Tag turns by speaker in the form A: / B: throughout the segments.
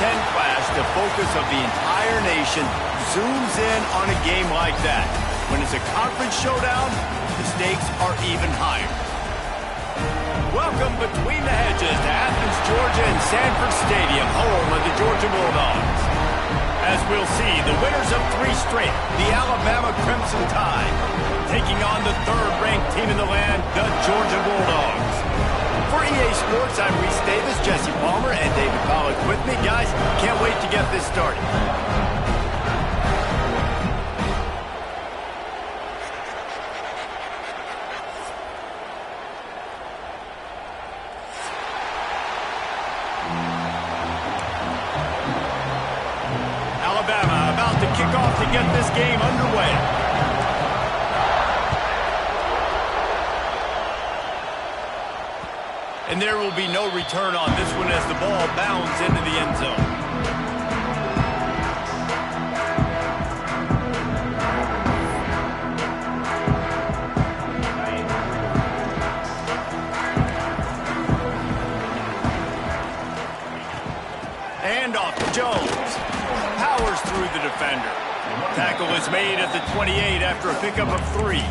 A: 10 clash, the focus of the entire nation zooms in on a game like that. When it's a conference showdown, the stakes are even higher. Welcome between the hedges to Athens, Georgia and Sanford Stadium, home of the Georgia Bulldogs. As we'll see, the winners of 3 straight, the Alabama Crimson Tide, taking on the 3rd-ranked team in the land, the Georgia Bulldogs. For EA Sports, I'm Reese Davis, Jesse Palmer, and David Pollack with me. Guys, can't wait to get this started. Alabama about to kick off to get this game underway. And there will be no return on this one as the ball bounds into the end zone. And off to Jones. Powers through the defender. Tackle is made at the 28 after a pickup of 3.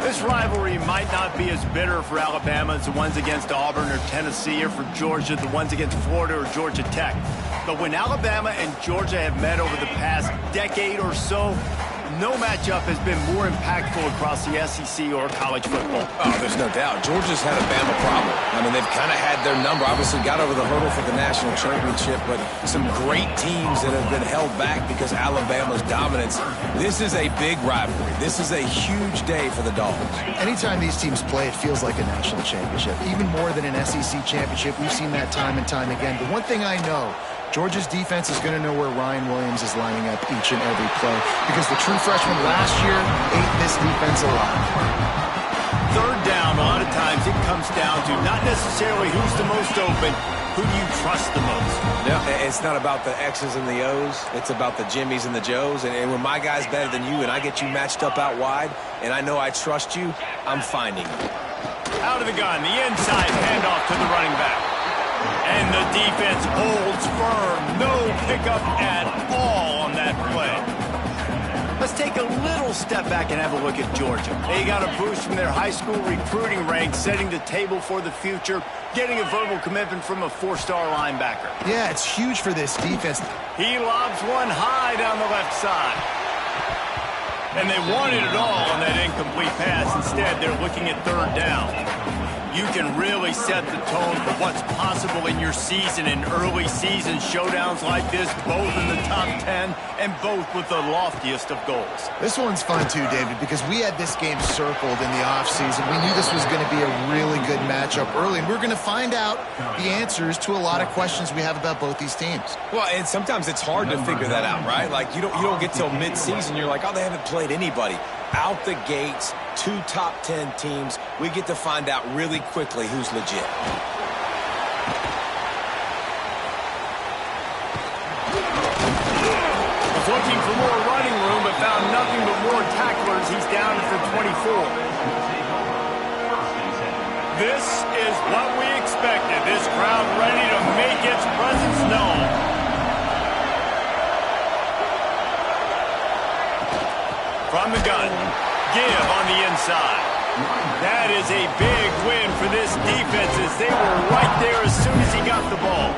A: This rivalry might not be as bitter for Alabama as the ones against Auburn or Tennessee, or for Georgia, the ones against Florida or Georgia Tech. But when Alabama and Georgia have met over the past decade or so, no matchup has been more impactful across the SEC or college football.
B: Oh, there's no doubt. Georgia's had a Bama problem. I mean, they've kind of had their number. Obviously got over the hurdle for the national championship, but some great teams that have been held back because Alabama's dominance. This is a big rivalry. This is a huge day for the Dogs.
C: Anytime these teams play, it feels like a national championship. Even more than an SEC championship. We've seen that time and time again. But one thing I know, Georgia's defense is going to know where Ryan Williams is lining up each and every play, because the true freshman last year ate this defense alive.
A: 3rd down, a lot of times it comes down to not necessarily who's the most open, who do you trust the most?
B: Yeah, it's not about the X's and the O's. It's about the Jimmys and the Joes. And when my guy's better than you and I get you matched up out wide and I know I trust you, I'm finding you.
A: Out of the gun, the inside handoff to the running back. And the defense holds firm. No pickup at all on that play. Let's take a little step back and have a look at Georgia. They got a boost from their high school recruiting ranks, setting the table for the future, getting a verbal commitment from a 4-star linebacker.
C: Yeah, it's huge for this defense.
A: He lobs one high down the left side. And they wanted it all on that incomplete pass. Instead, they're looking at 3rd down. You can really set the tone for what's possible in your season in early season showdowns like this, both in the top 10 and both with the loftiest of goals.
C: This one's fun too, David, because we had this game circled in the offseason. We knew this was going to be a really good matchup early, and we're going to find out the answers to a lot of questions we have about both these teams.
B: Well, and sometimes it's hard to figure that out, right? Like, you don't get till mid-season, you're like, oh, they haven't played anybody. Out the gates, 2 top 10 teams. We get to find out really quickly who's legit.
A: Was looking for more running room, but found nothing but more tacklers. He's down at the 24. This is what we expected. This crowd ready to make its presence known. From the gun, give on the inside. That is a big win for this defense, as they were right there as soon as he got the ball.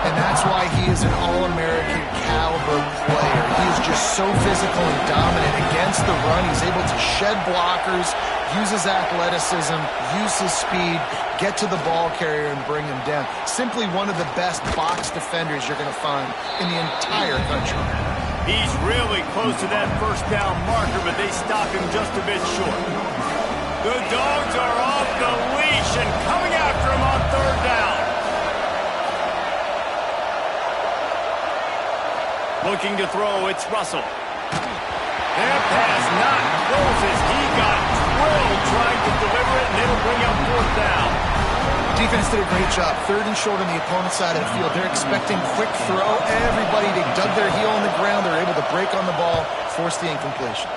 C: And that's why he is an All-American caliber player. He is just so physical and dominant against the run. He's able to shed blockers, use his athleticism, use his speed, get to the ball carrier and bring him down. Simply one of the best box defenders you're going to find in the entire country.
A: He's really close to that 1st down marker, but they stop him just a bit short. The Dogs are off the leash and coming after him on 3rd down. Looking to throw, it's Russell. That pass not close as he got drilled trying to deliver it, and it'll bring up 4th down.
C: Defense did a great job. 3rd and short on the opponent's side of the field. They're expecting quick throw. Everybody, they dug their heel on the ground. They're able to break on the ball, force the incompletion.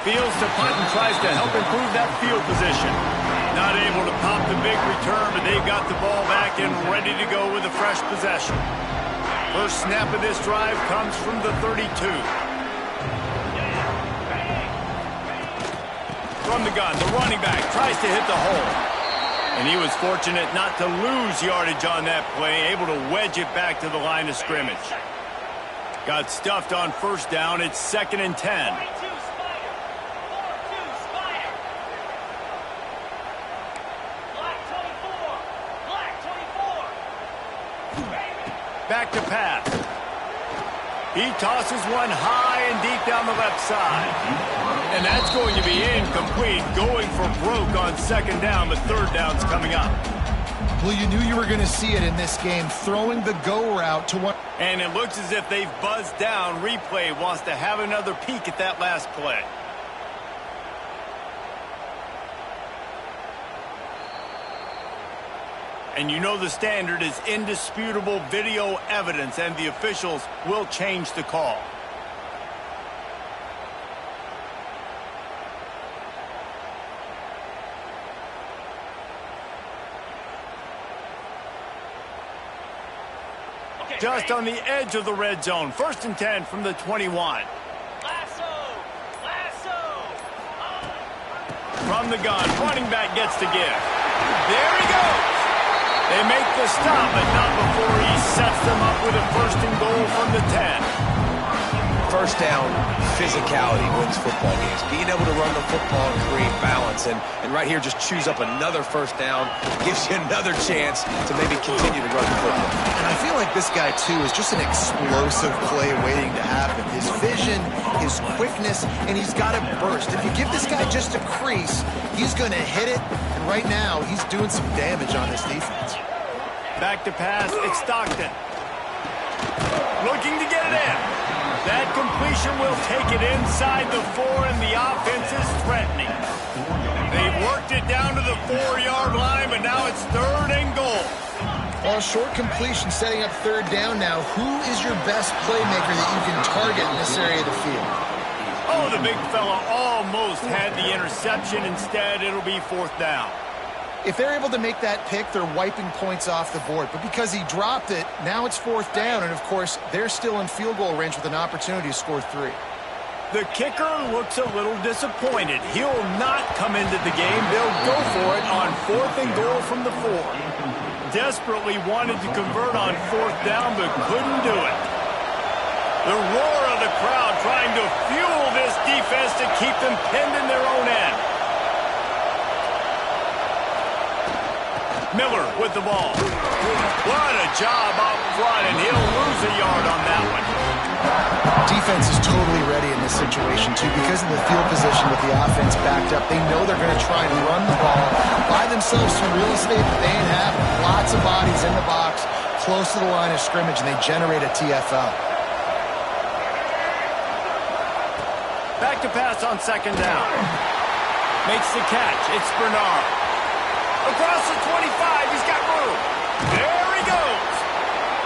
A: Fields to punt and tries to help improve that field position. Not able to pop the big return, but they've got the ball back and ready to go with a fresh possession. First snap of this drive comes from the 32. From the gun, the running back tries to hit the hole. And he was fortunate not to lose yardage on that play, able to wedge it back to the line of scrimmage. Got stuffed on first down. It's 2nd and 10. Back to pass. He tosses one high and deep down the left side. And that's going to be incomplete, going for broke on 2nd down, but 3rd down's coming up.
C: Well, you knew you were going to see it in this game, throwing the go route to one.
A: And it looks as if they've buzzed down. Replay wants to have another peek at that last play. And you know the standard is indisputable video evidence, and the officials will change the call. Just on the edge of the red zone. 1st and 10 from the 21. From the gun, running back gets to give. There he goes. They make the stop, but not before he sets them up with a 1st and goal from the 10.
B: First down, physicality wins football games. Being able to run the football and create balance. And right here, just choose up another 1st down. Gives you another chance to maybe continue to run the football.
C: And I feel like this guy, too, is just an explosive play waiting to happen. His vision, his quickness, and he's got a burst. If you give this guy just a crease, he's going to hit it. And right now, he's doing some damage on this defense.
A: Back to pass, it's Stockton. Looking to get it in. That completion will take it inside the 4, and the offense is threatening. They've worked it down to the 4-yard line, but now it's 3rd and goal.
C: Well, a short completion setting up 3rd down now. Who is your best playmaker that you can target in this area of the field?
A: Oh, the big fella almost had the interception. Instead, it'll be 4th down.
C: If they're able to make that pick, they're wiping points off the board. But because he dropped it, now it's 4th down. And, of course, they're still in field goal range with an opportunity to score 3.
A: The kicker looks a little disappointed. He'll not come into the game. They'll go for it on 4th and goal from the 4. Desperately wanted to convert on 4th down, but couldn't do it. The roar of the crowd trying to fuel this defense to keep them pinned in their own end. Miller with the ball. What a job up front, and he'll lose a yard on that one.
C: Defense is totally ready in this situation, too. Because of the field position with the offense backed up, they know they're going to try and run the ball, buy themselves some real estate that they ain't having. Lots of bodies in the box, close to the line of scrimmage, and they generate a TFL.
A: Back to pass on 2nd down. Makes the catch. It's Bernard. Across the 25, he's got room. There he goes.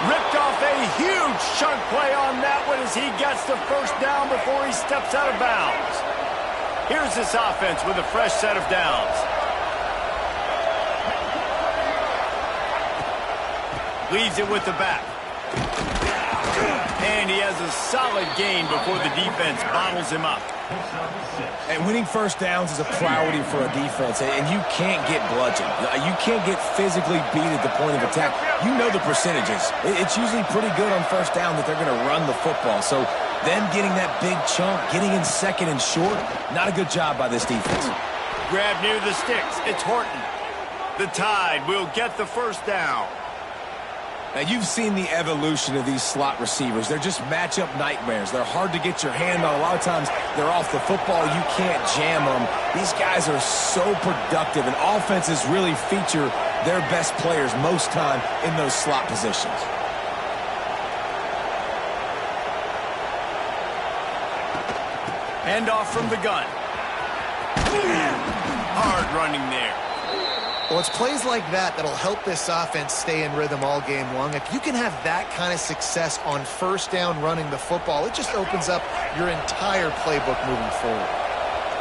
A: Ripped off a huge chunk play on that one as he gets the 1st down before he steps out of bounds. Here's this offense with a fresh set of downs. Leaves it with the back. And he has a solid gain before the defense bottles him up.
B: And winning 1st downs is a priority for a defense, and you can't get bludgeoned. You can't get physically beat at the point of attack. You know the percentages. It's usually pretty good on 1st down that they're going to run the football. So them getting that big chunk, getting in 2nd and short, not a good job by this defense.
A: Grab near the sticks. It's Horton. The Tide will get the 1st down.
B: Now, you've seen the evolution of these slot receivers. They're just matchup nightmares. They're hard to get your hand on. A lot of times, they're off the football. You can't jam them. These guys are so productive, and offenses really feature their best players most time in those slot positions.
A: Handoff from the gun. Hard running there.
C: Well, it's plays like that that'll help this offense stay in rhythm all game long. If you can have that kind of success on 1st down running the football, it just opens up your entire playbook moving forward.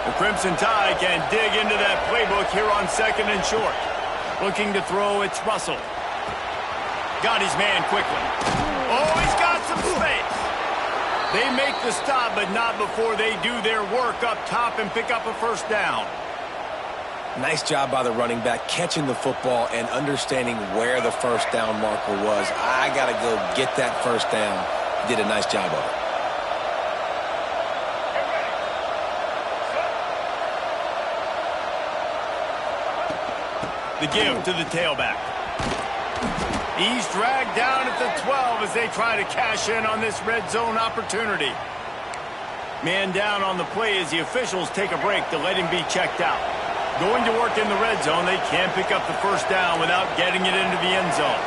A: The Crimson Tide can dig into that playbook here on 2nd and short. Looking to throw, it's Russell. Got his man quickly. Oh, he's got some space. They make the stop, but not before they do their work up top and pick up a first down.
B: Nice job by the running back, catching the football and understanding where the first down marker was. I got to go get that first down. He did a nice job of it.
A: The give to the tailback. He's dragged down at the 12 as they try to cash in on this red zone opportunity. Man down on the play as the officials take a break to let him be checked out. Going to work in the red zone, they can't pick up the first down without getting it into the end zone.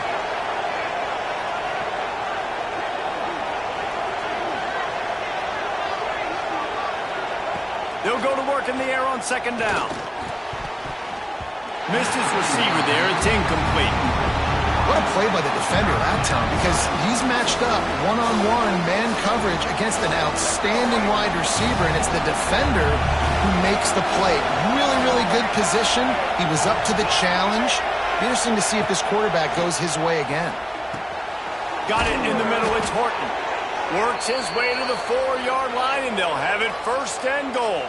A: They'll go to work in the air on 2nd down. Missed his receiver there. It's incomplete.
C: What a play by the defender that time, because he's matched up one-on-one man coverage against an outstanding wide receiver, and it's the defender who makes the play. Really, really good position. He was up to the challenge. Be interesting to see if this quarterback goes his way again.
A: Got it in the middle. It's Horton. Works his way to the 4-yard line, and they'll have it 1st and goal.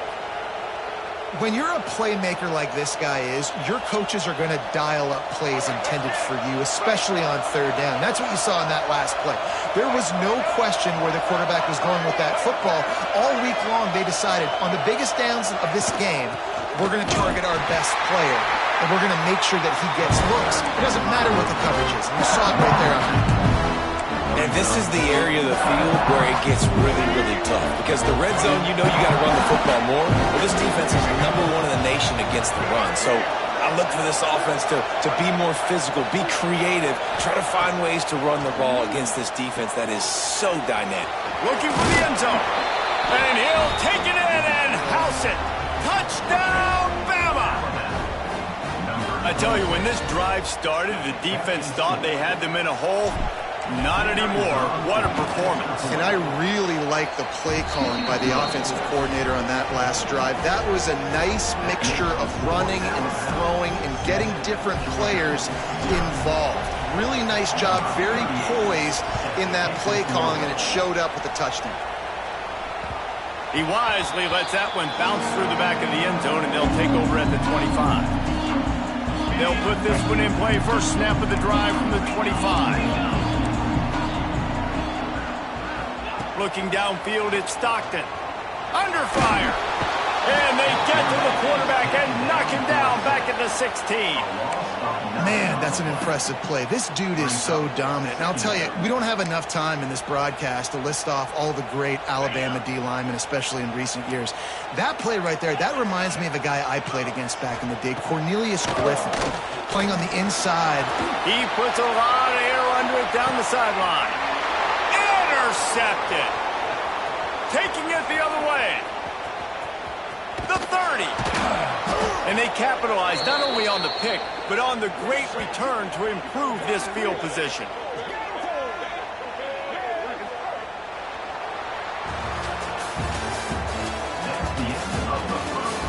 C: When you're a playmaker like this guy is, your coaches are going to dial up plays intended for you, especially on 3rd down. That's what you saw in that last play. There was no question where the quarterback was going with that football. All week long, they decided on the biggest downs of this game, we're going to target our best player, and we're going to make sure that he gets looks. It doesn't matter what the coverage is. You saw it right there on that.
B: And this is the area of the field where it gets really, really tough. Because the red zone, you know you got to run the football more. Well, this defense is #1 in the nation against the run. So I look for this offense to be more physical, be creative, try to find ways to run the ball against this defense that is so dynamic.
A: Looking for the end zone. And he'll take it in and house it. Touchdown, Bama! I tell you, when this drive started, the defense thought they had them in a hole. Not anymore. What a performance.
C: And I really like the play calling by the offensive coordinator on that last drive. That was a nice mixture of running and throwing and getting different players involved. Really nice job, very poised in that play calling, and it showed up with the touchdown.
A: He wisely lets that one bounce through the back of the end zone, and they'll take over at the 25. They'll put this one in play. First snap of the drive from the 25. Looking downfield, it's Stockton. Under fire. And they get to the quarterback and knock him down back at the 16. Man, that's an impressive play. This dude is so dominant. And I'll tell you, we don't have enough time in this broadcast to list off all the great Alabama D linemen, especially in recent years. That play right there, that reminds me of a guy I played against back in the day, Cornelius Griffin, playing on the inside. He puts a lot of air under it down the sideline. Intercepted. Taking it the other way. The 30. And they capitalize not only on the pick, but on the great return to improve this field position.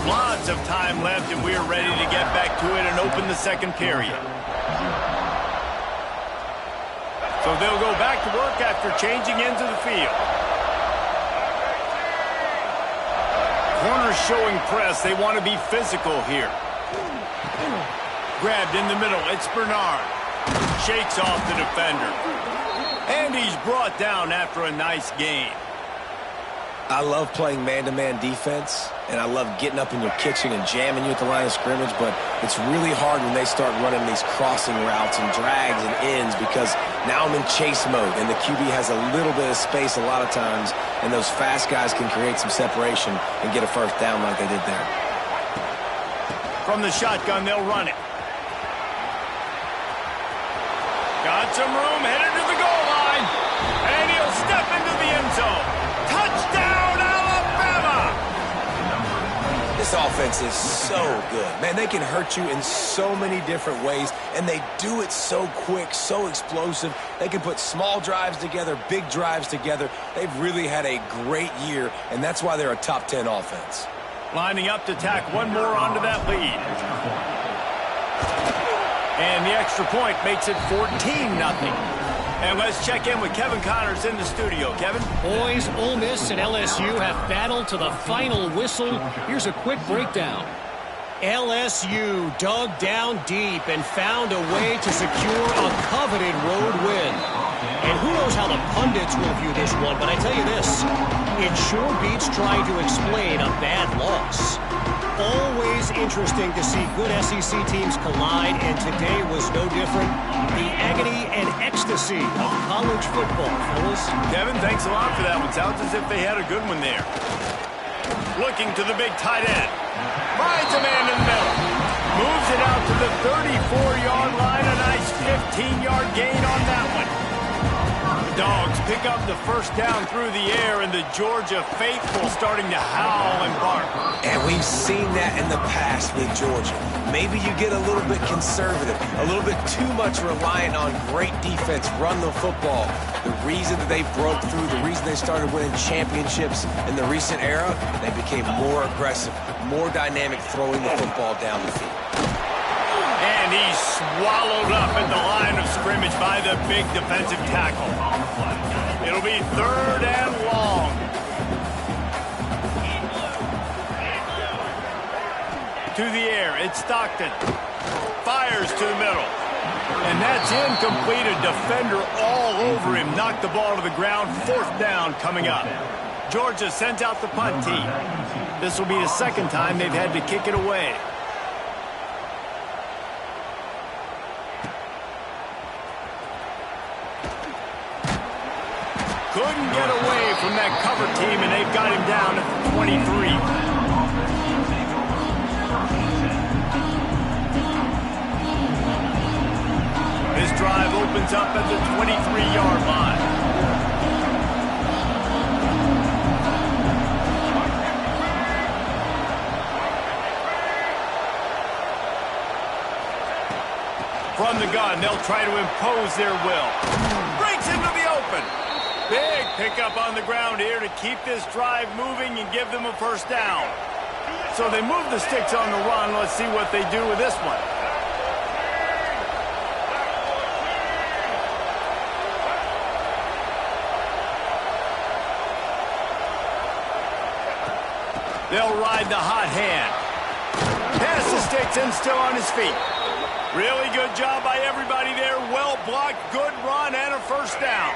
A: Lots of time left, and we're ready to get back to it and open the 2nd period. So they'll go back to work after changing into the field. Corners showing press. They want to be physical here. Grabbed in the middle. It's Bernard. Shakes off the defender. And he's brought down after a nice gain.
B: I love playing man-to-man defense, and I love getting up in your kitchen and jamming you at the line of scrimmage, but it's really hard when they start running these crossing routes and drags and ends because now I'm in chase mode, and the QB has a little bit of space a lot of times, and those fast guys can create some separation and get a first down like they did there.
A: From the shotgun, they'll run it. Got some room, headed to the goal line, and he'll step into the end zone. Touchdown, Alabama!
B: This offense is so good. Man, they can hurt you in so many different ways, and they do it so quick, so explosive. They can put small drives together, big drives together. They've really had a great year, and that's why they're a top 10 offense.
A: Lining up to tack one more onto that lead. And the extra point makes it 14-0. And let's check in with Kevin Connors in the studio. Kevin?
D: Boys, Ole Miss and LSU have battled to the final whistle. Here's a quick breakdown. LSU dug down deep and found a way to secure a coveted road win. And who knows how the pundits will view this one, but I tell you this, it sure beats trying to explain a bad loss. Always interesting to see good SEC teams collide, and today was no different. The agony and ecstasy of college football, fellas.
A: Kevin, thanks a lot for that one. Sounds as if they had a good one there. Looking to the big tight end. Finds a man in the middle. Moves it out to the 34-yard line. A nice 15-yard gain on that one. The Dogs pick up the first down through the air, and the Georgia faithful starting to howl and bark.
B: And we've seen that in the past with Georgia. Maybe you get a little bit conservative, a little bit too much reliant on great defense, run the football. The reason that they broke through, the reason they started winning championships in the recent era, they became more aggressive, more dynamic, throwing the football down the field.
A: And he's swallowed up at the line of scrimmage by the big defensive tackle. It'll be 3rd and long. To the air, it's Stockton. Fires to the middle. And that's incomplete. A defender all over him. Knocked the ball to the ground. 4th down coming up. Georgia sends out the punt team. This will be the 2nd time they've had to kick it away. Couldn't get away from that cover team, and they've got him down at the 23. This drive opens up at the 23-yard line. From the gun, they'll try to impose their will. Breaks into the open. Big pickup on the ground here to keep this drive moving and give them a 1st down. So they move the sticks on the run. Let's see what they do with this one. They'll ride the hot hand. Pass the sticks and still on his feet. Really good job by everybody there. Well blocked, good run, and a 1st down.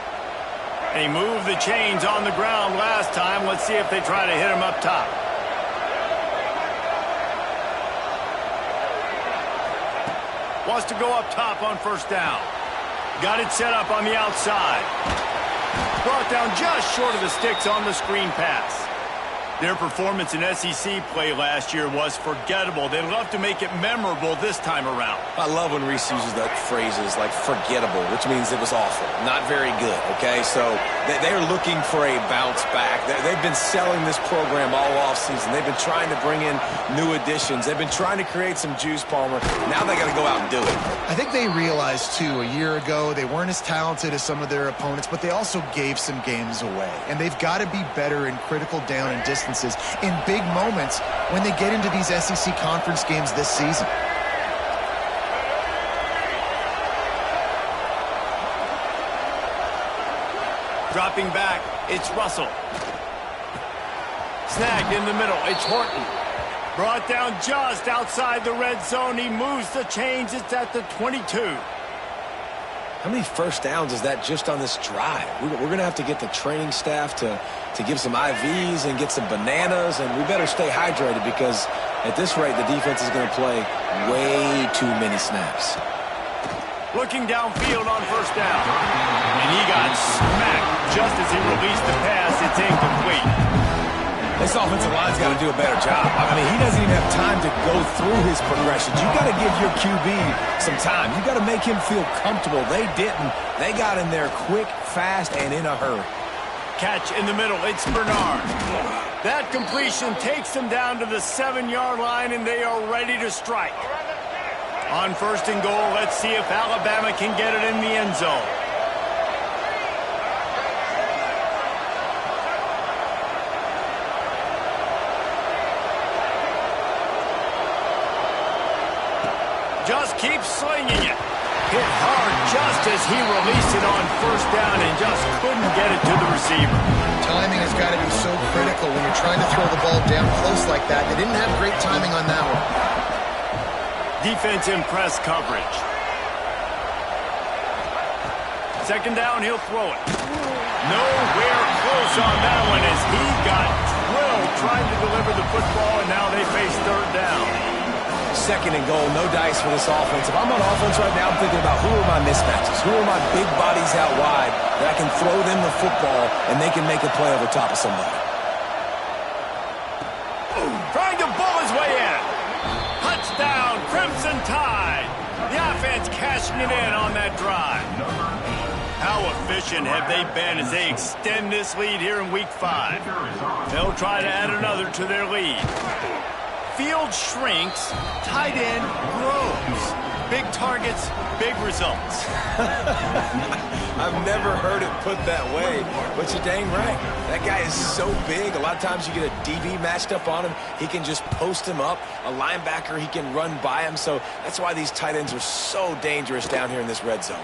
A: They moved the chains on the ground last time. Let's see if they try to hit him up top. Wants to go up top on 1st down. Got it set up on the outside. Brought down just short of the sticks on the screen pass. Their performance in SEC play last year was forgettable. They'd love to make it memorable this time around.
B: I love when Reese uses that phrases like forgettable, which means it was awful, not very good, okay? So they're looking for a bounce back. They've been selling this program all offseason. They've been trying to bring in new additions. They've been trying to create some juice, Palmer. Now they got to go out and do it.
C: I think they realized, too, a year ago they weren't as talented as some of their opponents, but they also gave some games away. And they've got to be better in critical down and distances in big moments when they get into these SEC conference games this season.
A: Dropping back, it's Russell. Snagged in the middle, it's Horton. Brought down just outside the red zone. He moves the chains. It's at the 22.
B: How many 1st downs is that just on this drive? We're going to have to get the training staff to give some IVs and get some bananas, and we better stay hydrated because at this rate, the defense is going to play way too many snaps.
A: Looking downfield on 1st down. And he got smacked just as he released the pass. It's incomplete.
B: This offensive line's got to do a better job. I mean, he doesn't even have time to go through his progressions. You got to give your QB some time. You got to make him feel comfortable. They didn't. They got in there quick, fast, and in a hurry.
A: Catch in the middle. It's Bernard. That completion takes them down to the 7-yard line, and they are ready to strike. On 1st and goal, let's see if Alabama can get it in the end zone. Just keeps slinging it. Hit hard just as he released it on first down and just couldn't get it to the receiver.
C: Timing has got to be so critical when you're trying to throw the ball down close like that. They didn't have great timing on that one.
A: Defense in press coverage. Second down, he'll throw it. Nowhere close on that one as he got drilled trying to deliver the football, and now they face third down.
B: Second and goal, no dice for this offense. If I'm on offense right now, I'm thinking about who are my mismatches? Who are my big bodies out wide that I can throw them the football and they can make a play over top of somebody?
A: Trying to bull his way in. Touchdown, Crimson Tide. The offense cashing it in on that drive. How efficient have they been as they extend this lead here in Week 5? They'll try to add another to their lead. Field shrinks, tight end grows. Big targets, big results.
B: I've never heard it put that way, but you're dang right. That guy is so big. A lot of times you get a DB matched up on him. He can just post him up. A linebacker, he can run by him. So that's why these tight ends are so dangerous down here in this red zone.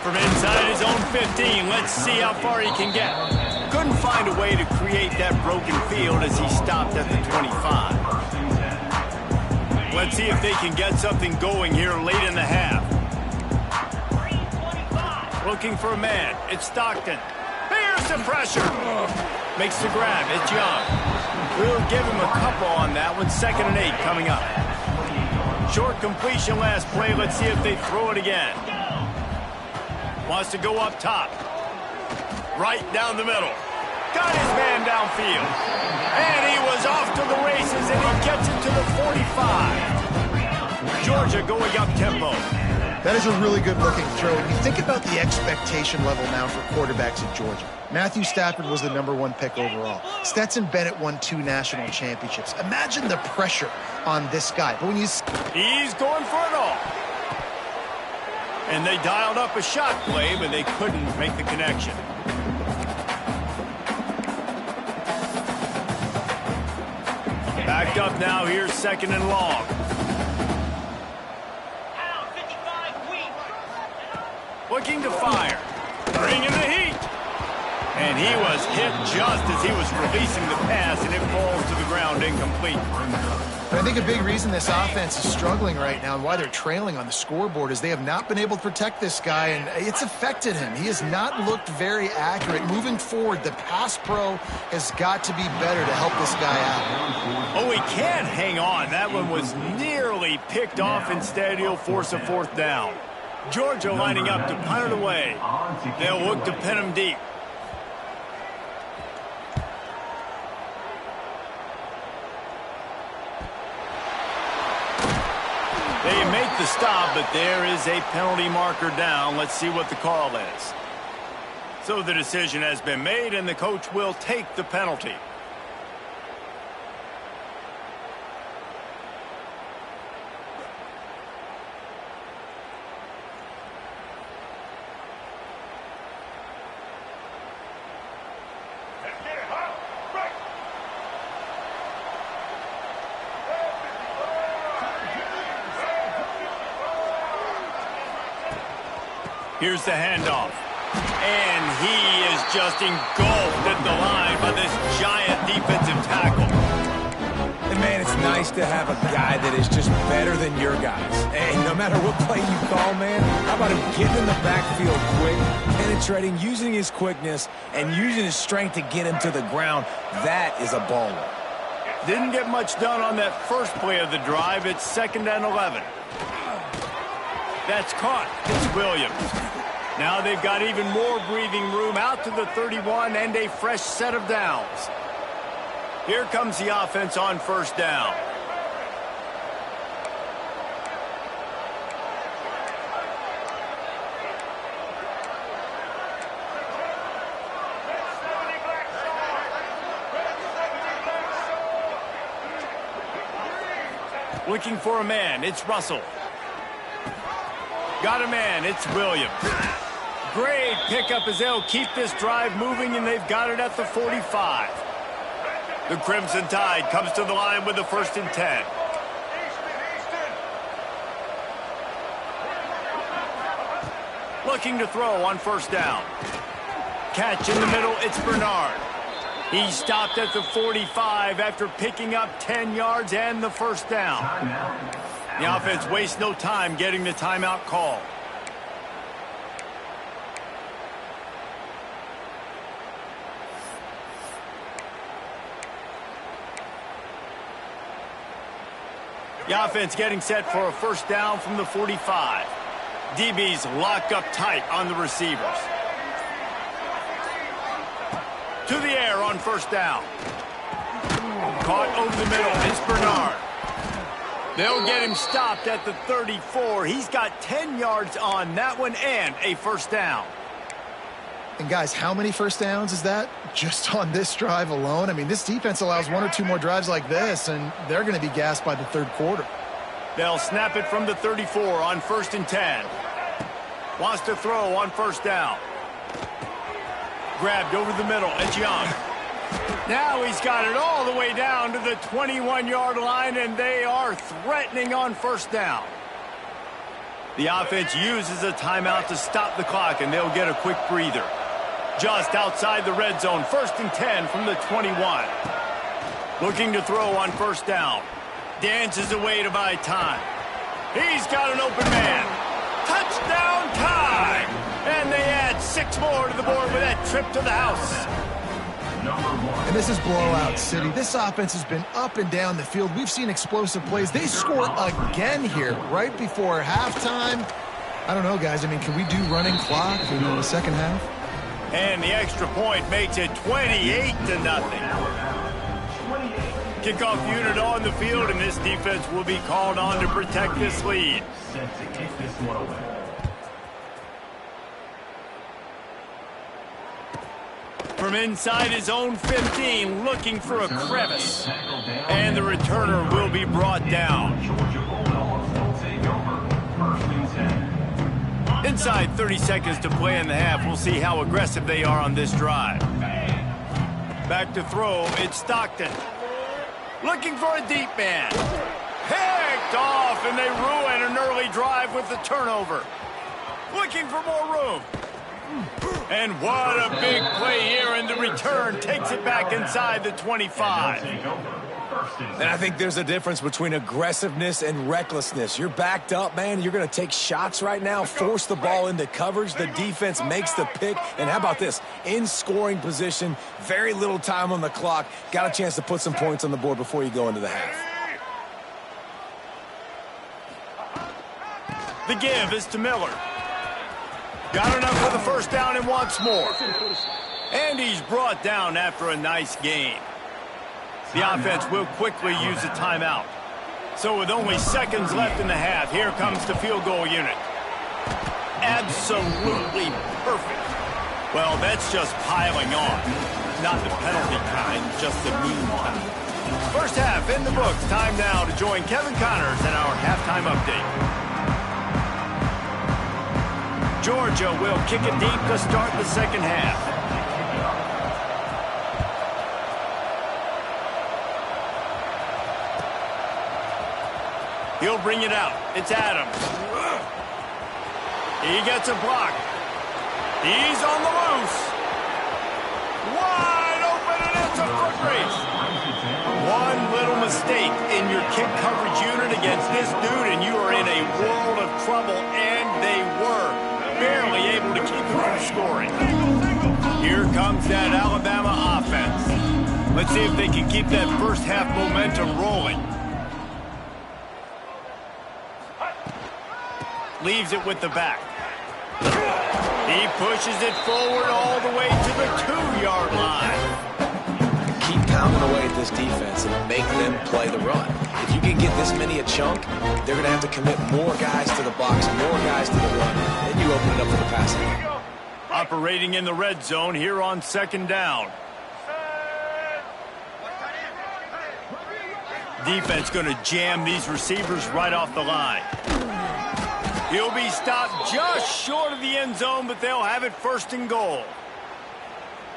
A: From inside his own 15, let's see how far he can get. Couldn't find a way to create that broken field as he stopped at the 25. Let's see if they can get something going here late in the half. Looking for a man. It's Stockton. Here's the pressure. Makes the grab. It's Young. We'll give him a couple on that one. 2nd and 8 coming up. Short completion last play. Let's see if they throw it again. Wants to go up top. Right down the middle. Got his man downfield. And he was off to the races, and he gets it to the 45. Georgia going up tempo.
C: That is a really good-looking throw. When you think about the expectation level now for quarterbacks at Georgia, Matthew Stafford was the #1 pick overall. Stetson Bennett won 2 national championships. Imagine the pressure on this guy. But when you...
A: He's going for it all. And they dialed up a shot play, but they couldn't make the connection. Backed up now, here's 2nd and long. Looking to fire. Bringing the heat. And he was hit just as he was releasing the pass, and it falls to the ground incomplete.
C: I think a big reason this offense is struggling right now and why they're trailing on the scoreboard is they have not been able to protect this guy, and it's affected him. He has not looked very accurate. Moving forward, the pass pro has got to be better to help this guy out.
A: Oh, he can't hang on. That one was nearly picked off. Instead, he'll force a 4th down. Georgia lining up to punt it away. They'll look to pin him deep. They make the stop, but there is a penalty marker down. Let's see what the call is. So the decision has been made, and the coach will take the penalty. Here's the handoff. And he is just engulfed at the line by this giant defensive tackle.
B: And, man, it's nice to have a guy that is just better than your guys. And no matter what play you call, man, how about him getting in the backfield quick, penetrating, using his quickness, and using his strength to get him to the ground. That is a baller.
A: Didn't get much done on that first play of the drive. It's 2nd and 11. That's caught. It's Williams. Now they've got even more breathing room out to the 31 and a fresh set of downs. Here comes the offense on 1st down. Looking for a man. It's Russell. Got a man. It's Williams. Great pickup as they'll keep this drive moving, and they've got it at the 45. The Crimson Tide comes to the line with the 1st and 10. Looking to throw on first down. Catch in the middle, it's Bernard. He stopped at the 45 after picking up 10 yards and the first down. The offense wastes no time getting the timeout call. The offense getting set for a first down from the 45. DBs locked up tight on the receivers. To the air on first down. Caught over the middle. It's Bernard. They'll get him stopped at the 34. He's got 10 yards on that one and a first down.
C: And guys, how many first downs is that just on this drive alone? I mean, this defense allows one or two more drives like this, and they're going to be gassed by the third quarter.
A: They'll snap it from the 34 on 1st and 10. Wants to throw on first down. Grabbed over the middle. It's Young. Now he's got it all the way down to the 21-yard line, and they are threatening on first down. The offense uses a timeout to stop the clock, and they'll get a quick breather. Just outside the red zone, 1st and 10 from the 21. Looking to throw on first down. Dances away to buy time. He's got an open man. Touchdown time! And they add 6 more to the board with that trip to the house.
C: And this is blowout city. This offense has been up and down the field. We've seen explosive plays. They score again here right before halftime. I don't know, guys. I mean, can we do running clock in the second half?
A: And the extra point makes it 28-0. Kickoff unit on the field, and this defense will be called on to protect this lead. From inside his own 15, looking for a crevice. And the returner will be brought down. Inside 30 seconds to play in the half. We'll see how aggressive they are on this drive. Back to throw, it's Stockton. Looking for a deep man. Picked off, and they ruin an early drive with the turnover. Looking for more room. And what a big play here, and the return takes it back inside the 25.
B: And I think there's a difference between aggressiveness and recklessness. You're backed up, man. You're going to take shots right now, force the ball into coverage. The defense makes the pick. And how about this? In scoring position, very little time on the clock. Got a chance to put some points on the board before you go into the half.
A: The give is to Miller. Got enough for the first down and wants more. And he's brought down after a nice gain. The offense will quickly use a timeout. So with only seconds left in the half, here comes the field goal unit. Absolutely perfect. Well, that's just piling on. Not the penalty kind, just the mean kind. First half in the books. Time now to join Kevin Connors in our halftime update. Georgia will kick it deep to start the second half. He'll bring it out. It's Adams. He gets a block. He's on the loose. Wide open, and it's a foot race. One little mistake in your kick coverage unit against this dude, and you are in a world of trouble, and they were barely able to keep him from scoring. Here comes that Alabama offense. Let's see if they can keep that first half momentum rolling. Leaves it with the back. He pushes it forward all the way to the 2-yard line.
B: Keep pounding away at this defense and make them play the run. If you can get this many a chunk, they're going to have to commit more guys to the box, more guys to the run, and you open it up for the passing.
A: Operating in the red zone here on second down. Defense going to jam these receivers right off the line. He'll be stopped just short of the end zone, but they'll have it 1st and goal.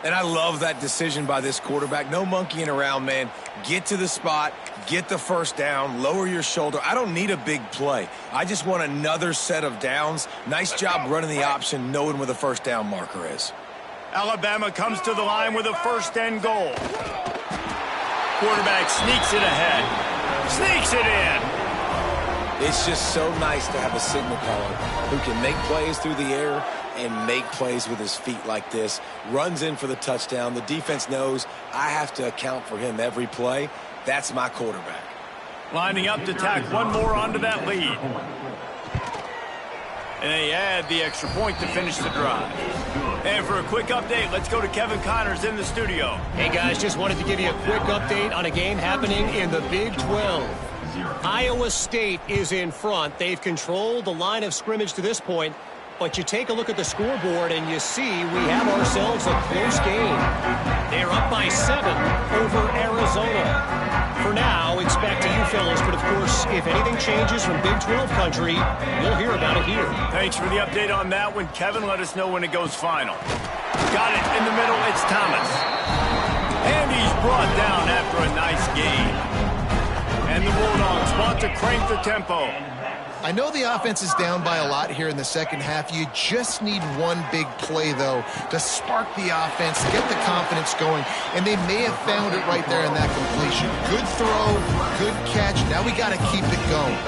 B: And I love that decision by this quarterback. No monkeying around, man. Get to the spot, get the first down, lower your shoulder. I don't need a big play. I just want another set of downs. Nice job running the option, knowing where the first down marker is.
A: Alabama comes to the line with a first and goal. Quarterback sneaks it ahead. Sneaks it in.
B: It's just so nice to have a signal caller who can make plays through the air and make plays with his feet like this. Runs in for the touchdown. The defense knows I have to account for him every play. That's my quarterback.
A: Lining up to tack one more onto that lead. And they add the extra point to finish the drive. And for a quick update, let's go to Kevin Connors in the studio.
D: Hey, guys, just wanted to give you a quick update on a game happening in the Big 12. Iowa State is in front. They've controlled the line of scrimmage to this point. But you take a look at the scoreboard and you see we have ourselves a close game. They're up by 7 over Arizona. For now, it's back to you fellas. But, of course, if anything changes from Big 12 country, you'll hear about it here.
A: Thanks for the update on that one. Kevin, let us know when it goes final. Got it in the middle. It's Thomas. And he's brought down after a nice game. And the Bulldogs want to crank the tempo.
C: I know the offense is down by a lot here in the second half. You just need one big play, though, to spark the offense, get the confidence going, and they may have found it right there in that completion. Good throw, good catch. Now we got to keep it going.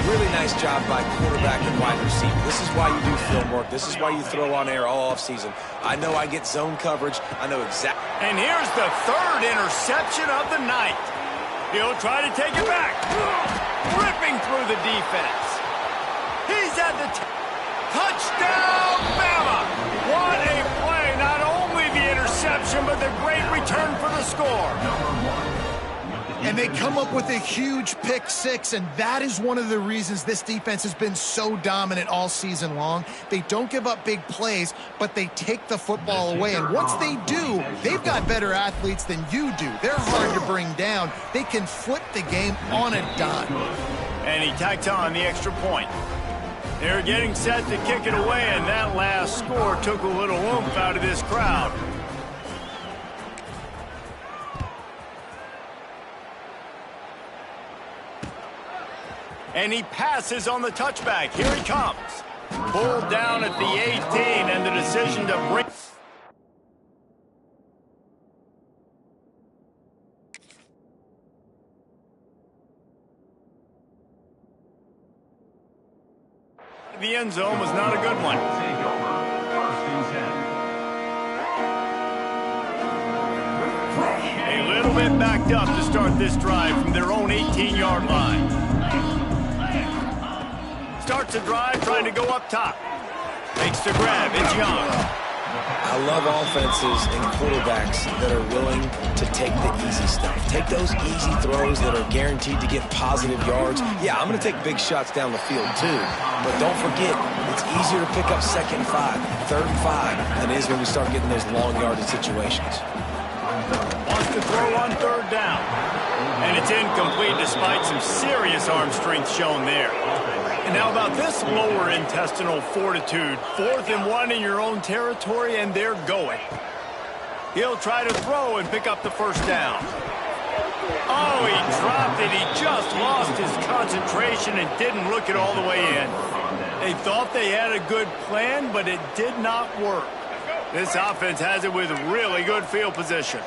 B: Really nice job by quarterback and wide receiver. This is why you do film work. This is why you throw on air all offseason. I know I get zone coverage. I know exactly.
A: And here's the third interception of the night. He'll try to take it back. Ripping through the defense. He's at the touchdown, Bama. What a play. Not only the interception, but the great return for the score.
C: And they come up with a huge pick six, and that is one of the reasons this defense has been so dominant all season long. They don't give up big plays, but they take the football away. And once they do, they've got better athletes than you do. They're hard to bring down. They can flip the game on a dime.
A: And he tacks on the extra point. They're getting set to kick it away, and that last score took a little oomph out of this crowd. And he passes on the touchback. Here he comes. Pulled down at the 18, and the decision to bring... The end zone was not a good one. A little bit backed up to start this drive from their own 18-yard line. Starts the drive trying to go up top. Makes the grab. It's Young.
B: I love offenses and quarterbacks that are willing to take the easy stuff. Take those easy throws that are guaranteed to get positive yards. Yeah, I'm going to take big shots down the field too. But don't forget, it's easier to pick up 2nd and 5, 3rd and 5 than it is when we start getting those long yardage situations.
A: Wants to throw on 3rd down. And it's incomplete despite some serious arm strength shown there. And how about this lower intestinal fortitude? 4th and 1 in your own territory, and they're going. He'll try to throw and pick up the first down. Oh, he dropped it. He just lost his concentration and didn't look it all the way in. They thought they had a good plan, but it did not work. This offense has it with really good field position.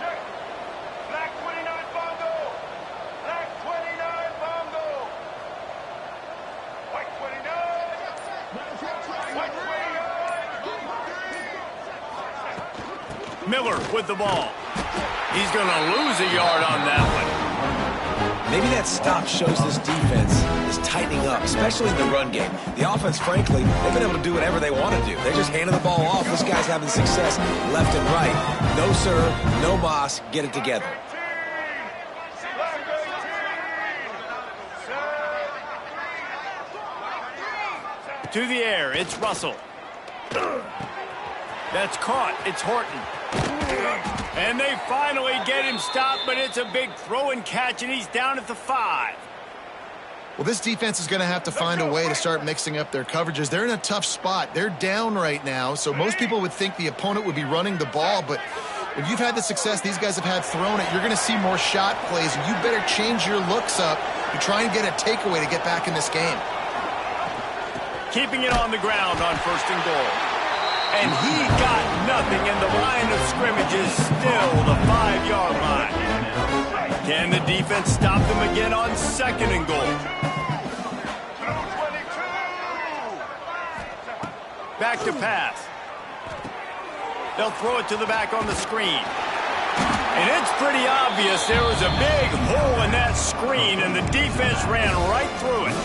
A: Miller with the ball. He's going to lose a yard on that one.
B: Maybe that stop shows this defense is tightening up, especially in the run game. The offense, frankly, they've been able to do whatever they want to do. They're just handing the ball off. This guy's having success left and right. No, sir. No moss. Get it together.
A: To the air. It's Russell. That's caught. It's Horton. And they finally get him stopped, but it's a big throw and catch, and he's down at the 5.
C: Well, this defense is going to have to find a way to start mixing up their coverages. They're in a tough spot. They're down right now, so most people would think the opponent would be running the ball, but when you've had the success these guys have had throwing it, you're going to see more shot plays, and you better change your looks up to try and get a takeaway to get back in this game.
A: Keeping it on the ground on 1st and goal. And he got nothing, and the line of scrimmage is still the 5-yard line. Can the defense stop them again on 2nd and goal? Back to pass. They'll throw it to the back on the screen. And it's pretty obvious there was a big hole in that screen, and the defense ran right through it.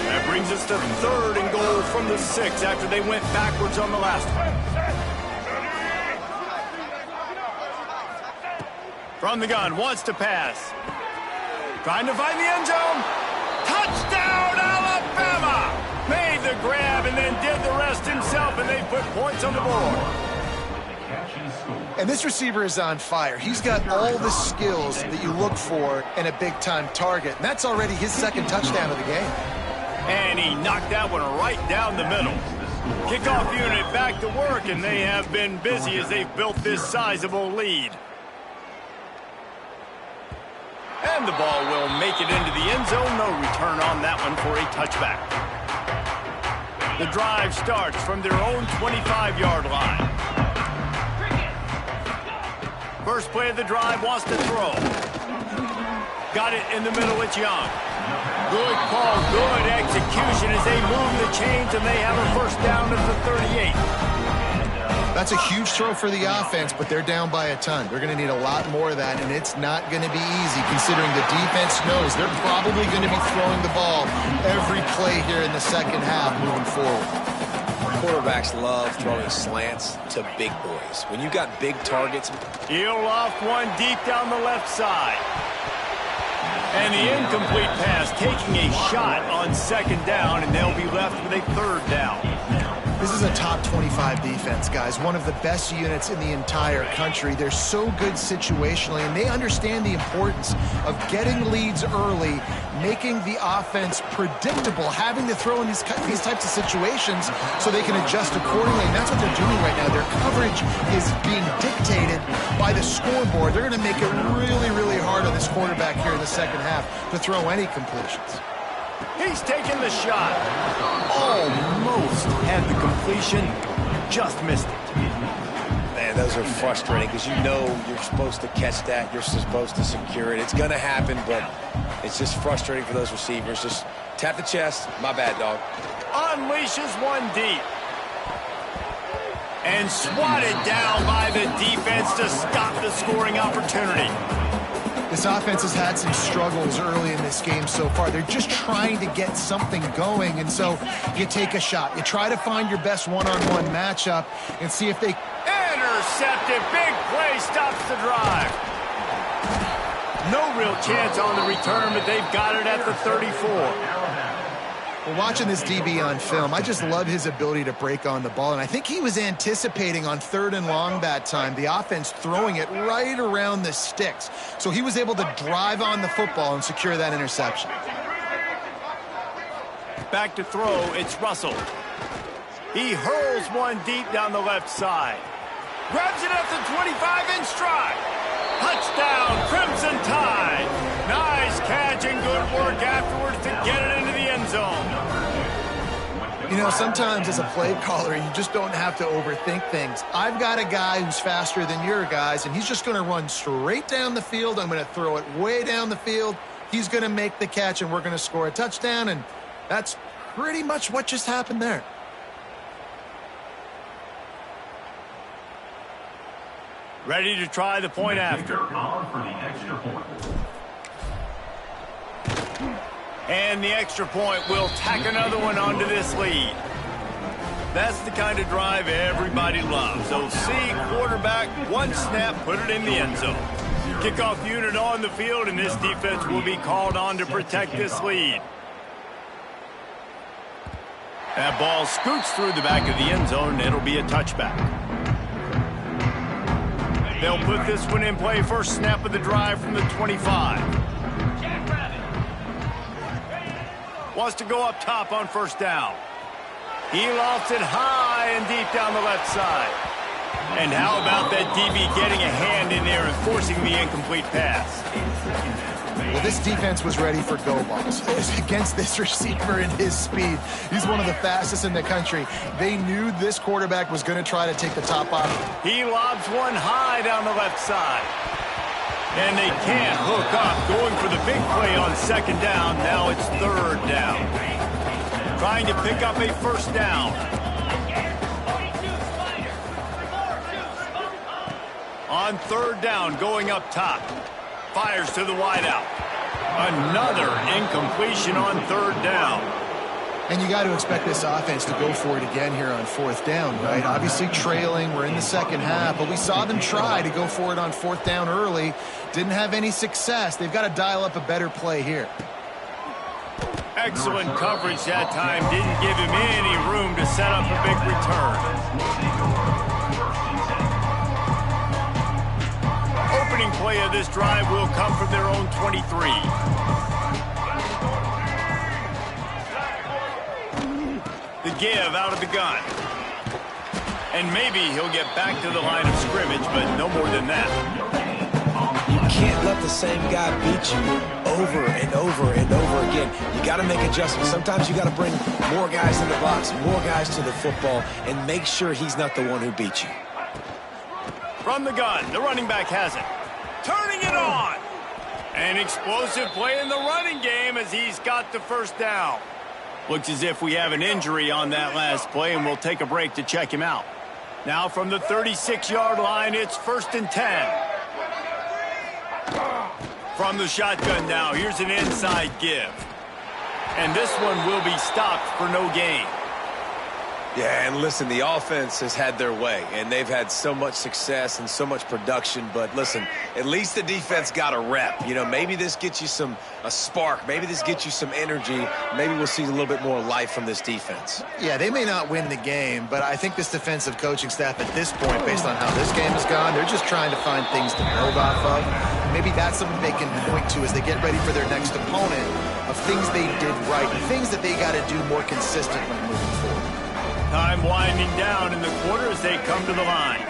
A: That brings us to 3rd and goal from the 6 after they went backwards on the last one. From the gun, wants to pass. Trying to find the end zone. Touchdown, Alabama! Made the grab and then did the rest himself, and they put points on the board.
C: And this receiver is on fire. He's got all the skills that you look for in a big-time target. And that's already his 2nd touchdown of the game.
A: And he knocked that one right down the middle. Kickoff unit back to work, and they have been busy as they've built this sizable lead. And the ball will make it into the end zone. No return on that one for a touchback. The drive starts from their own 25-yard line. First play of the drive, wants to throw. Got it in the middle, it's Young. Good call, good execution as they move the chains, and they have a 1st down at the 38.
C: That's a huge throw for the offense, but they're down by a ton. They're going to need a lot more of that, and it's not going to be easy considering the defense knows they're probably going to be throwing the ball every play here in the 2nd half moving forward.
B: Quarterbacks love throwing slants to big boys. When you got big targets.
A: He'll loft one deep down the left side. And the incomplete pass taking a shot on 2nd down, and they'll be left with a 3rd down.
C: This is a top 25 defense, guys. One of the best units in the entire country. They're so good situationally, and they understand the importance of getting leads early, making the offense predictable, having to throw in these types of situations so they can adjust accordingly. And that's what they're doing right now. Their coverage is being dictated by the scoreboard. They're going to make it really, really hard on this quarterback here in the 2nd half to throw any completions.
A: He's taking the shot. Almost had the completion, just missed it.
B: Man, those are frustrating because you know you're supposed to catch that. You're supposed to secure it. It's going to happen, but it's just frustrating for those receivers. Just tap the chest. My bad, dog.
A: Unleashes one deep. And swatted down by the defense to stop the scoring opportunity.
C: This offense has had some struggles early in this game so far. They're just trying to get something going, and so you take a shot. You try to find your best one-on-one matchup and see if they...
A: Intercepted. Big play stops the drive. No real chance on the return, but they've got it at the 34.
C: Well, watching this DB on film, I just love his ability to break on the ball, and I think he was anticipating on 3rd and long that time, the offense throwing it right around the sticks. So he was able to drive on the football and secure that interception.
A: Back to throw, it's Russell. He hurls one deep down the left side. Grabs it at the 25 in stride. Touchdown, Crimson Tide. Nice catch and good work afterwards to get it into the end zone.
C: You know, sometimes as a play caller, you just don't have to overthink things. I've got a guy who's faster than your guys, and he's just going to run straight down the field. I'm going to throw it way down the field. He's going to make the catch, and we're going to score a touchdown, and that's pretty much what just happened there.
A: Ready to try the point after. And the extra point will tack another one onto this lead. That's the kind of drive everybody loves. OC quarterback, one snap, put it in the end zone. Kickoff unit on the field, and this defense will be called on to protect this lead. That ball scoots through the back of the end zone, and it'll be a touchback. They'll put this one in play. First snap of the drive from the 25. Wants to go up top on first down. He lofts it high and deep down the left side. And how about that DB getting a hand in there and forcing the incomplete pass?
C: Well, this defense was ready for go balls against this receiver and his speed. He's one of the fastest in the country. They knew this quarterback was going to try to take the top off.
A: He lobs one high down the left side. And they can't hook up, going for the big play on second down. Now it's third down. Trying to pick up a first down. On third down, going up top. Fires to the wideout. Another incompletion on third down.
C: And you got to expect this offense to go for it again here on fourth down, right? Obviously trailing, we're in the second half, but we saw them try to go for it on fourth down early. Didn't have any success. They've got to dial up a better play here.
A: Excellent coverage that time. Didn't give him any room to set up a big return. Opening play of this drive will come from their own 23. The give out of the gun. And maybe he'll get back to the line of scrimmage, but no more than that.
B: You can't let the same guy beat you over and over and over again. You got to make adjustments. Sometimes you got to bring more guys in the box, more guys to the football, and make sure he's not the one who beat you.
A: From the gun, the running back has it. Turning it on. An explosive play in the running game as he's got the first down. Looks as if we have an injury on that last play, and we'll take a break to check him out. Now from the 36-yard line, it's 1st and 10. From the shotgun now, here's an inside give. And this one will be stopped for no gain.
B: Yeah, and listen, the offense has had their way, and they've had so much success and so much production. But listen, at least the defense got a rep. You know, maybe this gets you a spark. Maybe this gets you some energy. Maybe we'll see a little bit more life from this defense.
C: Yeah, they may not win the game, but I think this defensive coaching staff at this point, based on how this game has gone, they're just trying to find things to build off of. Maybe that's something they can point to as they get ready for their next opponent, of things they did right, and things that they got to do more consistently moving forward.
A: Time winding down in the quarter as they come to the line.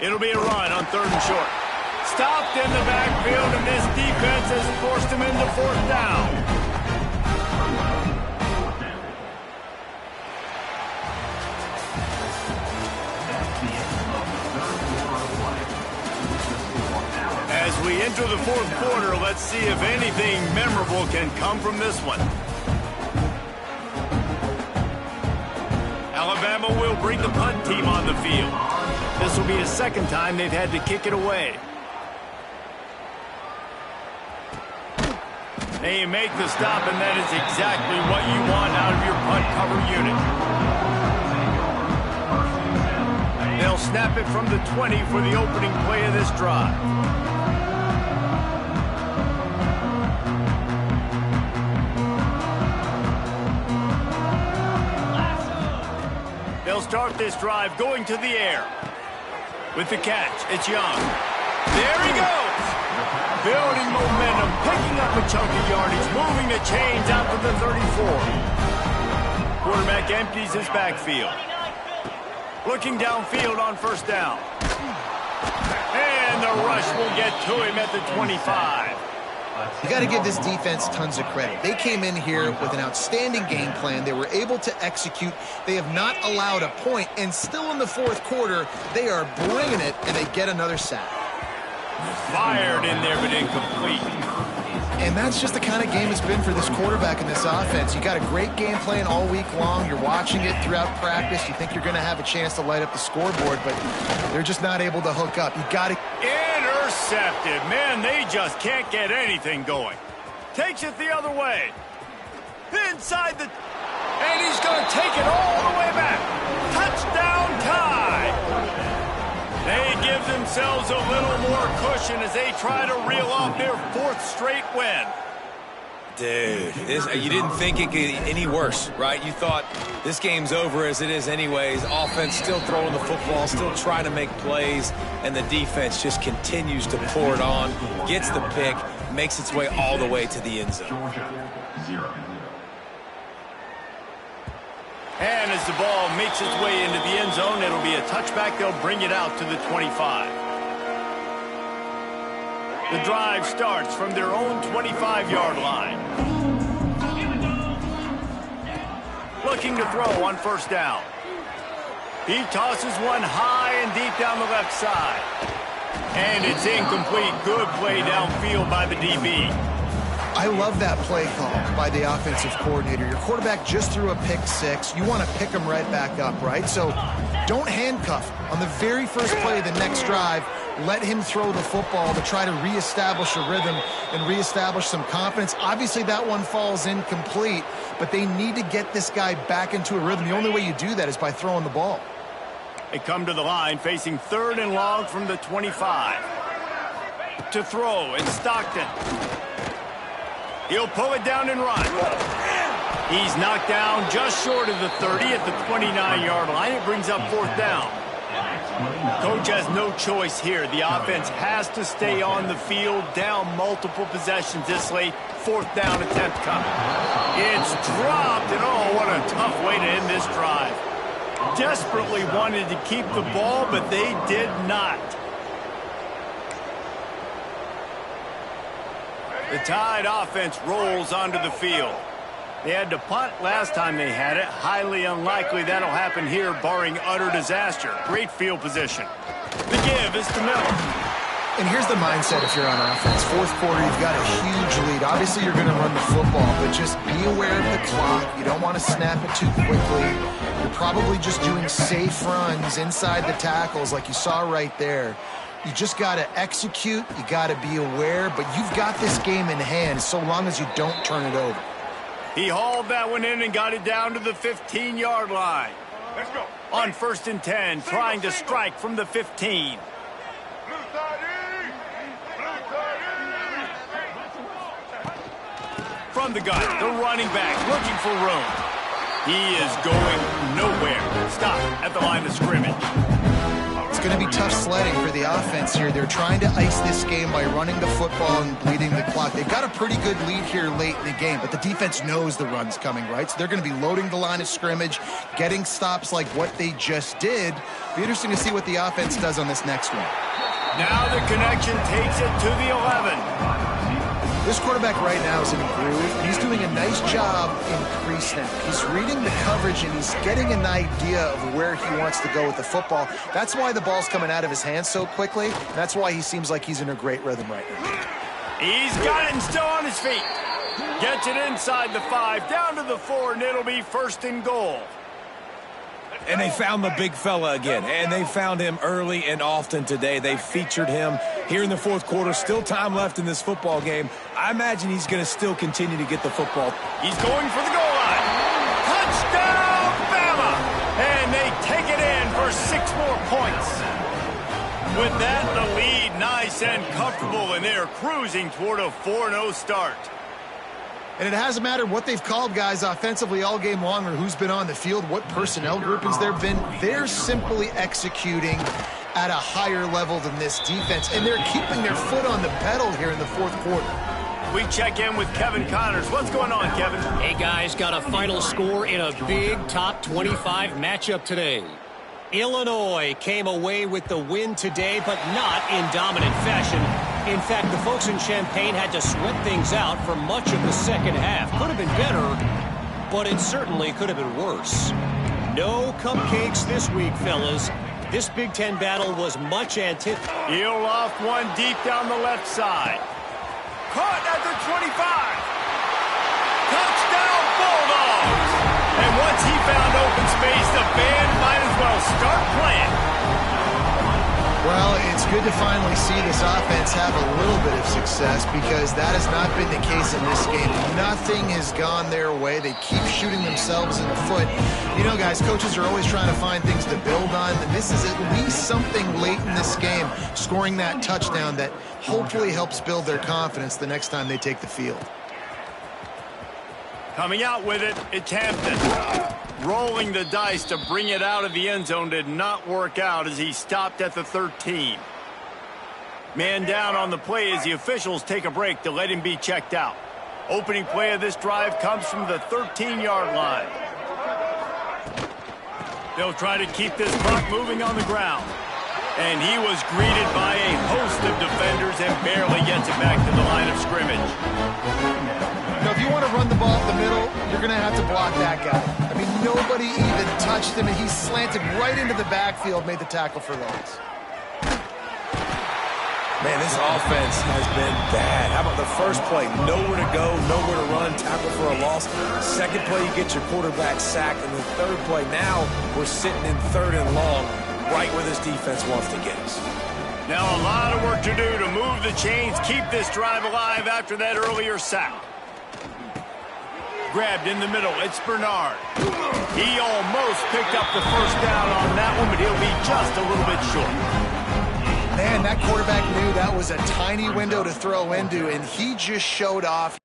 A: It'll be a run on 3rd and short. Stopped in the backfield, and this defense has forced him into 4th down. As we enter the 4th quarter, let's see if anything memorable can come from this one. Alabama will bring the punt team on the field. This will be the second time they've had to kick it away. They make the stop, and that is exactly what you want out of your punt cover unit. They'll snap it from the 20 for the opening play of this drive. They'll start this drive going to the air. With the catch, it's Young. There he goes! Building momentum, picking up a chunk of yardage, moving the chains out to the 34. Quarterback empties his backfield. Looking downfield on 1st down. And the rush will get to him at the 25.
C: You got to give this defense tons of credit. They came in here with an outstanding game plan. They were able to execute. They have not allowed a point, and still in the 4th quarter, they are bringing it, and they get another sack.
A: Fired in there, but incomplete.
C: And that's just the kind of game it's been for this quarterback in this offense. You got a great game plan all week long. You're watching it throughout practice. You think you're going to have a chance to light up the scoreboard, but they're just not able to hook up. You got to...
A: Intercepted. Man, they just can't get anything going. Takes it the other way. Inside the... And he's going to take it all the way back. Touchdown tie. They give themselves a little more cushion as they try to reel off their 4th straight win.
B: Dude, you didn't think it could get any worse, right? You thought this game's over as it is anyways. Offense still throwing the football, still trying to make plays, and the defense just continues to pour it on, gets the pick, makes its way all the way to the end zone.
A: And as the ball makes its way into the end zone, it'll be a touchback. They'll bring it out to the 25. The drive starts from their own 25-yard line. Looking to throw on first down. He tosses one high and deep down the left side. And it's incomplete. Good play downfield by the DB.
C: I love that play call by the offensive coordinator. Your quarterback just threw a pick six. You want to pick him right back up, right? So don't handcuff on the very first play of the next drive. Let him throw the football to try to reestablish a rhythm and reestablish some confidence. Obviously, that one falls incomplete, but they need to get this guy back into a rhythm. The only way you do that is by throwing the ball.
A: They come to the line facing 3rd and long from the 25. To throw, it's Stockton. He'll pull it down and run. He's knocked down just short of the 30 at the 29-yard line. It brings up 4th down. Coach has no choice here. The offense has to stay on the field, down multiple possessions this late. 4th down attempt coming. It's dropped, and oh, what a tough way to end this drive. Desperately wanted to keep the ball, but they did not. The Tide offense rolls onto the field. They had to punt last time they had it. Highly unlikely that'll happen here, barring utter disaster. Great field position. The give is to Miller.
C: And here's the mindset if you're on offense. 4th quarter, you've got a huge lead. Obviously, you're going to run the football, but just be aware of the clock. You don't want to snap it too quickly. You're probably just doing safe runs inside the tackles like you saw right there. You just got to execute. You got to be aware, but you've got this game in hand so long as you don't turn it over.
A: He hauled that one in and got it down to the 15-yard line. Let's go. On 1st and 10, trying to strike from the 15. From the gun, the running back looking for room. He is going nowhere. Stop at the line of scrimmage.
C: It's going to be tough sledding for the offense here. They're trying to ice this game by running the football and bleeding the clock. They've got a pretty good lead here late in the game, but the defense knows the run's coming, right? So they're going to be loading the line of scrimmage, getting stops like what they just did. Be interesting to see what the offense does on this next one.
A: Now the connection takes it to the 11.
C: This quarterback right now is in a groove, and he's doing a nice job in pre-snap. He's reading the coverage, and he's getting an idea of where he wants to go with the football. That's why the ball's coming out of his hands so quickly. That's why he seems like he's in a great rhythm right now.
A: He's got it and still on his feet. Gets it inside the 5, down to the 4, and it'll be 1st and goal.
B: And they found the big fella again, and they found him early and often today. They featured him here in the 4th quarter. Still time left in this football game. I imagine he's going to still continue to get the football.
A: He's going for the goal line. Touchdown, Bama! And they take it in for 6 more points. With that, the lead nice and comfortable, and they're cruising toward a 4-0 start.
C: And it hasn't mattered what they've called guys offensively all game long or who's been on the field, what personnel groupings there have been. They're simply executing at a higher level than this defense, and they're keeping their foot on the pedal here in the 4th quarter.
A: We check in with Kevin Connors. What's going on, Kevin?
D: Hey, guys, got a final score in a big top 25 matchup today. Illinois came away with the win today, but not in dominant fashion. In fact, the folks in Champaign had to sweat things out for much of the second half. Could have been better, but it certainly could have been worse. No cupcakes this week, fellas. This Big Ten battle was much anticipated.
A: He'll loft one deep down the left side. Caught at the 25. Touchdown, Bulldogs! And once he found open space, the band might as well start playing.
C: Well, it's good to finally see this offense have a little bit of success because that has not been the case in this game. Nothing has gone their way. They keep shooting themselves in the foot. You know, guys, coaches are always trying to find things to build on, and this is at least something late in this game, scoring that touchdown that hopefully helps build their confidence the next time they take the field.
A: Coming out with it, it's Hampton. Rolling the dice to bring it out of the end zone did not work out as he stopped at the 13. Man down on the play as the officials take a break to let him be checked out. Opening play of this drive comes from the 13-yard line. They'll try to keep this clock moving on the ground. And he was greeted by a host of defenders and barely gets it back to the line of scrimmage.
C: Now, if you want to run the ball up the middle, you're going to have to block that guy. I mean, nobody even touched him, and he slanted right into the backfield, made the tackle for loss.
B: Man, this offense has been bad. How about the first play? Nowhere to go, nowhere to run, tackle for a loss. Second play, you get your quarterback sacked. And the third play, now we're sitting in 3rd and long, right where this defense wants to get us.
A: Now a lot of work to do to move the chains, keep this drive alive after that earlier sack. Grabbed in the middle, it's Bernard. He almost picked up the first down on that one, but he'll be just a little bit short.
C: Man, that quarterback knew that was a tiny window to throw into, and he just showed off.